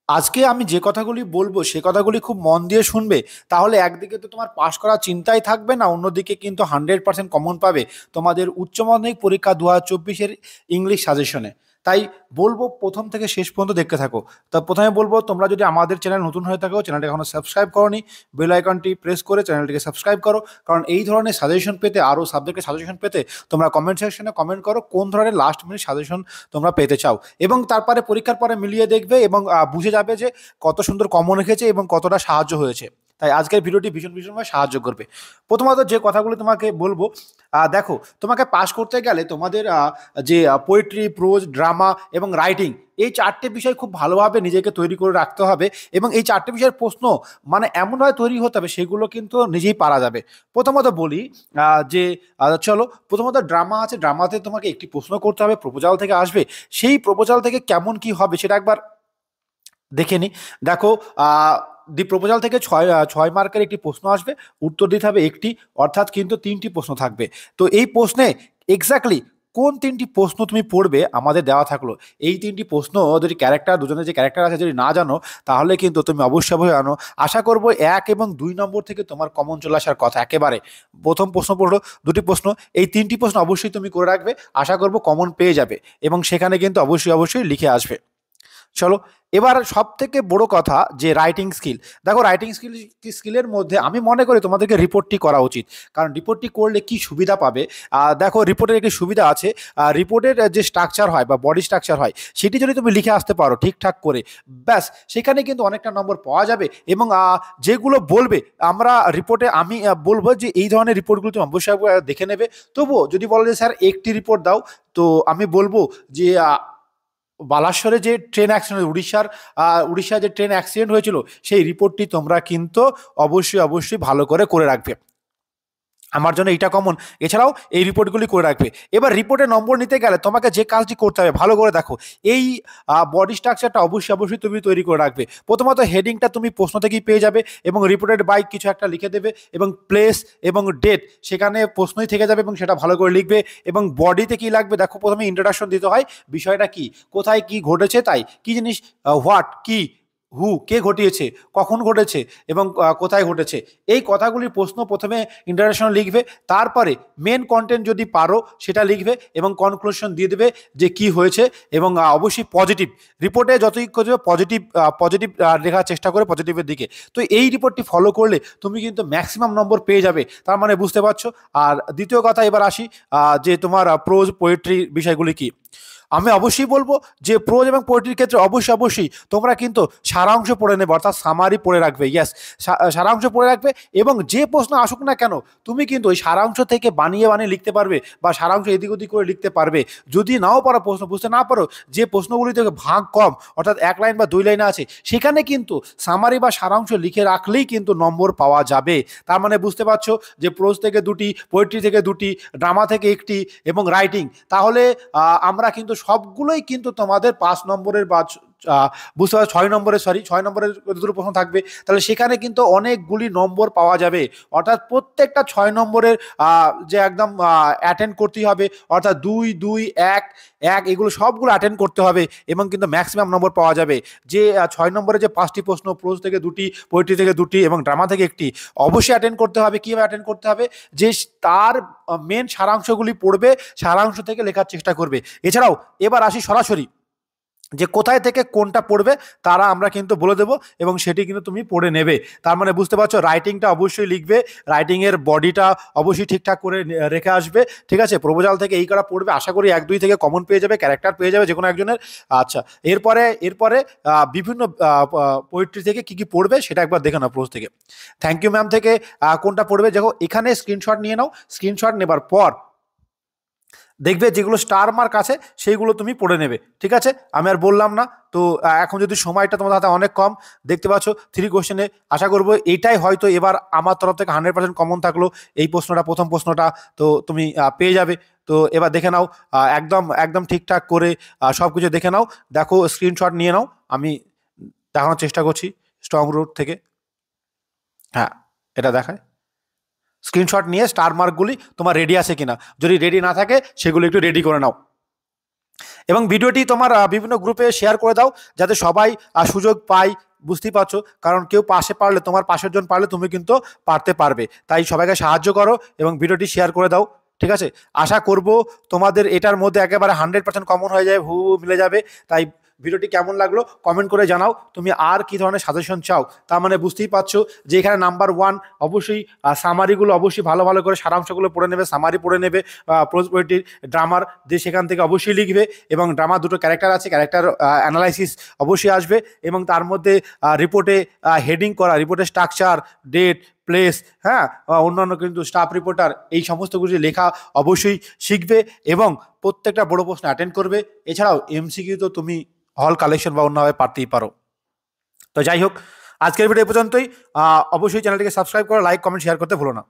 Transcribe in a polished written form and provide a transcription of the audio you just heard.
আজকে আমি যে কথাগুলি বলবো সে কথাগুলি খুব মন দিয়ে শুনবে। তাহলে একদিকে তো তোমার পাশ করার চিন্তাই থাকবে না, অন্যদিকে কিন্তু 100% কমন পাবে তোমাদের উচ্চ মাধ্যমিক পরীক্ষা 2024-এর ইংলিশ সাজেশনে। তাই বলবো প্রথম থেকে শেষ পর্যন্ত দেখতে থাকো। তা প্রথমে বলবো, তোমরা যদি আমাদের চ্যানেল নতুন হয়ে থাকো, চ্যানেলটি এখনো সাবস্ক্রাইব করোনি, বেল আইকনটি প্রেস করে চ্যানেলটিকে সাবস্ক্রাইব করো। কারণ এই ধরনের সাজেশন পেতে, আরও সাবজেক্টের সাজেশন পেতে তোমরা কমেন্ট সেকশনে কমেন্ট করো কোন ধরনের লাস্ট মিনিট সাজেশন তোমরা পেতে চাও। এবং তারপরে পরীক্ষার পরে মিলিয়ে দেখবে এবং বুঝে যাবে যে কত সুন্দর কমন রেখেছে এবং কতটা সাহায্য হয়েছে। তাই আজকের ভিডিওটি ভীষণ ভীষণভাবে সাহায্য করবে। প্রথমত যে কথাগুলো তোমাকে বলবো, দেখো, তোমাকে পাস করতে গেলে তোমাদের যে পোয়েট্রি, প্রোজ, ড্রামা এবং রাইটিং, এই চারটে বিষয় খুব ভালোভাবে নিজেকে তৈরি করে রাখতে হবে। এবং এই চারটে বিষয়ের প্রশ্ন মানে এমনভাবে তৈরি হতে হবে সেগুলো কিন্তু নিজেই পারা যাবে। প্রথমত বলি, যে চলো, প্রথমত ড্রামা আছে, ড্রামাতে তোমাকে একটি প্রশ্ন করতে হবে, প্রপোজাল থেকে আসবে। সেই প্রপোজাল থেকে কেমন কি হবে সেটা একবার দেখে নি। দেখো, দি প্রপোজাল থেকে 6 মার্কের একটি প্রশ্ন আসবে, উত্তর দিতে হবে একটি, অর্থাৎ কিন্তু 3টি প্রশ্ন থাকবে। তো এই প্রশ্নে এক্স্যাক্টলি কোন 3টি প্রশ্ন তুমি পড়বে আমাদের দেওয়া থাকলো। এই 3টি প্রশ্ন যদি ক্যারেক্টার, দুজনের যে ক্যারেক্টার আছে যদি না জানো, তাহলে কিন্তু তুমি অবশ্যই অবশ্যই জানো। আশা করবো 1 এবং 2 নম্বর থেকে তোমার কমন চলে আসার কথা একেবারে। প্রথম প্রশ্ন পড়লো, দুটি প্রশ্ন, এই 3টি প্রশ্ন অবশ্যই তুমি করে রাখবে। আশা করবো কমন পেয়ে যাবে এবং সেখানে কিন্তু অবশ্যই অবশ্যই লিখে আসবে। চলো, এবার সব থেকে বড় কথা যে রাইটিং স্কিল। দেখো, রাইটিং স্কিলের মধ্যে আমি মনে করি তোমাদেরকে রিপোর্টটি করা উচিত। কারণ রিপোর্টটি করলে কি সুবিধা পাবে, দেখো, রিপোর্টের একটি সুবিধা আছে। রিপোর্টের যে স্ট্রাকচার হয় বা বডি স্ট্রাকচার হয়, সেটি যদি তুমি লিখে আসতে পারো ঠিকঠাক করে, ব্যাস, সেখানে কিন্তু অনেকটা নম্বর পাওয়া যাবে। এবং যেগুলো বলবে আমরা রিপোর্টে, আমি বলবো যে এই ধরনের রিপোর্টগুলো তুমি অবশ্যই একবার দেখে নেবে। তবুও যদি বলো যে স্যার একটি রিপোর্ট দাও, তো আমি বলবো যে বালাসোরে যে ট্রেন অ্যাক্সিডেন্ট, উড়িষ্যার যে ট্রেন অ্যাক্সিডেন্ট হয়েছিল, সেই রিপোর্টটি তোমরা কিন্তু অবশ্যই অবশ্যই ভালো করে করে রাখবে। আমার জন্য এটা কমন। এছাড়াও এই রিপোর্টগুলি করে রাখবে। এবার রিপোর্টে নম্বর নিতে গেলে তোমাকে যে কাজটি করতে হবে, ভালো করে দেখো, এই বডি স্ট্রাকচারটা অবশ্যই অবশ্যই তুমি তৈরি করে রাখবে। প্রথমত হেডিংটা তুমি প্রশ্ন থেকেই পেয়ে যাবে এবং রিপোর্টেড বাই কিছু একটা লিখে দেবে এবং প্লেস এবং ডেট সেখানে প্রশ্নই থেকে যাবে এবং সেটা ভালো করে লিখবে। এবং বডিতে কি লাগবে, দেখো, প্রথমে ইন্ট্রোডাকশন দিতে হয়, বিষয়টা কি, কোথায় কি ঘটেছে, তাই কি জিনিস, হোয়াট কি, হু কে ঘটিয়েছে, কখন ঘটেছে এবং কোথায় ঘটেছে, এই কথাগুলির প্রশ্ন প্রথমে ইন্ট্রোডাকশন লিখবে। তারপরে মেন কন্টেন্ট যদি পারো সেটা লিখবে এবং কনক্লুশন দিয়ে দেবে যে কি হয়েছে। এবং অবশ্যই পজিটিভ, রিপোর্টে যতই করবে পজিটিভ, পজিটিভ লেখার চেষ্টা করে পজিটিভের দিকে। তো এই রিপোর্টটি ফলো করলে তুমি কিন্তু ম্যাক্সিমাম নম্বর পেয়ে যাবে, তার মানে বুঝতে পারছো। আর দ্বিতীয় কথা এবার আসি, যে তোমার প্রোজ পোয়েট্রি বিষয়গুলি কি। আমি অবশ্যই বলবো যে প্রোজ এবং পোয়েট্রির ক্ষেত্রে অবশ্যই অবশ্যই তোমরা কিন্তু সারাংশ পড়ে নেবে, অর্থাৎ সামারি পড়ে রাখবে। ইয়েস, সারাংশ পড়ে রাখবে এবং যে প্রশ্ন আসুক না কেন তুমি কিন্তু ওই সারাংশ থেকে বানিয়ে বানিয়ে লিখতে পারবে বা সারাংশ এদিক ওদিক করে লিখতে পারবে। যদি নাও পারো, প্রশ্ন বুঝতে না পারো, যে প্রশ্নগুলি থেকে ভাগ কম, অর্থাৎ 1 লাইন বা 2 লাইনে আছে, সেখানে কিন্তু সামারি বা সারাংশ লিখে রাখলেই কিন্তু নম্বর পাওয়া যাবে। তার মানে বুঝতে পারছো যে প্রোজ থেকে 2টি, পোয়েট্রি থেকে 2টি, ড্রামা থেকে 1টি এবং রাইটিং, তাহলে আমরা কিন্তু সবগুলোই কিন্তু তোমাদের 5 নম্বরের বা বুঝতে পারছো 6 নম্বরের, সরি 6 নম্বরের দুটো প্রশ্ন থাকবে, তাহলে সেখানে কিন্তু অনেকগুলি নম্বর পাওয়া যাবে। অর্থাৎ প্রত্যেকটা 6 নম্বরের যে একদম অ্যাটেন্ড করতেই হবে, অর্থাৎ 2 2 1 1 এগুলো সবগুলো অ্যাটেন্ড করতে হবে এবং কিন্তু ম্যাক্সিমাম নম্বর পাওয়া যাবে। যে 6 নম্বরে যে 5টি প্রশ্ন, প্রোজ থেকে 2টি, পোয়েট্রি থেকে 2টি এবং ড্রামা থেকে 1টি, অবশ্যই অ্যাটেন্ড করতে হবে। কীভাবে অ্যাটেন্ড করতে হবে, যে তার মেন সারাংশগুলি পড়বে, সারাংশ থেকে লেখার চেষ্টা করবে। এছাড়াও এবার আসি সরাসরি যে কোথায় থেকে কোনটা পড়বে, তারা আমরা কিন্তু বলে দেবো এবং সেটি কিন্তু তুমি পড়ে নেবে। তার মানে বুঝতে পারছো, রাইটিংটা অবশ্যই লিখবে, রাইটিংয়ের বডিটা অবশ্যই ঠিকঠাক করে রেখে আসবে। ঠিক আছে, প্রপোজাল থেকে এই করা পড়বে, আশা করি 1 2 থেকে কমন পেয়ে যাবে, ক্যারেক্টার পেয়ে যাবে যে কোনো একজনের। আচ্ছা, এরপরে এরপরে বিভিন্ন পোয়েট্রি থেকে কি কি পড়বে সেটা একবার দেখে নাও, প্রোজ থেকে। থ্যাংক ইউ ম্যাম থেকে কোনটা পড়বে, দেখো এখানে স্ক্রিনশট নিয়ে নাও। স্ক্রিনশট নেবার পর দেখবে যেগুলো স্টার মার্ক আছে সেইগুলো তুমি পড়ে নেবে। ঠিক আছে, আমি আর বললাম না। তো এখন যদি সময়টা তোমাদের হাতে অনেক কম, দেখতে পাচ্ছ 3 কোশ্চেনে, আশা করবো এইটাই হয়তো এবার আমার তরফ থেকে 100% কমন থাকলো, এই প্রশ্নটা, প্রথম প্রশ্নটা তো তুমি পেয়ে যাবে। তো এবার দেখে নাও, একদম একদম ঠিকঠাক করে সব কিছু দেখে নাও। দেখো, স্ক্রিনশট নিয়ে নাও, আমি দেখানোর চেষ্টা করছি স্ট্রং রুট থেকে। হ্যাঁ, এটা দেখায়। স্ক্রিনশট নিয়ে স্টার মার্কগুলি তোমার রেডি আছে কিনা, যদি রেডি না থাকে সেগুলো একটু রেডি করে নাও। এবং ভিডিওটি তোমার বিভিন্ন গ্রুপে শেয়ার করে দাও, যাতে সবাই সুযোগ পায়। বুঝতেই পারছো, কারণ কেউ পাশে পারলে, তোমার পাশের জন পারলে তুমি কিন্তু পারতে পারবে। তাই সবাইকে সাহায্য করো এবং ভিডিওটি শেয়ার করে দাও। ঠিক আছে, আশা করব তোমাদের এটার মধ্যে একেবারে 100% কমন হয়ে যাবে, মিলে যাবে। তাই ভিডিওটি কেমন লাগলো কমেন্ট করে জানাও। তুমি আর কি ধরনের সাজেশন চাও, তার মানে বুঝতেই পারছো যে এখানে নাম্বার 1 অবশ্যই সামারিগুলো অবশ্যই ভালো ভালো করে সারাংশগুলো পড়ে নেবে, সামারি পড়ে নেবে, পোয়েট্রির ড্রামার দিয়ে সেখান থেকে অবশ্যই লিখবে। এবং ড্রামার দুটো ক্যারেক্টার আছে, ক্যারেক্টার অ্যানালাইসিস অবশ্যই আসবে। এবং তার মধ্যে রিপোর্টে হেডিং করা, রিপোর্টের স্ট্রাকচার, ডেট, প্লেস, হ্যাঁ, অন্যান্য কিন্তু স্টাফ রিপোর্টার, এই সমস্ত কিছু লেখা অবশ্যই শিখবে এবং প্রত্যেকটা বড় প্রশ্ন অ্যাটেন্ড করবে। এছাড়াও এমসিকিউ তো তুমি হল কালেকশন বা অন্যভাবে পারতেই পারো। তো যাই হোক, আজকের ভিডিও এই পর্যন্তই। অবশ্যই চ্যানেলটিকে সাবস্ক্রাইব করো, লাইক, কমেন্ট, শেয়ার করতে ভুলো না।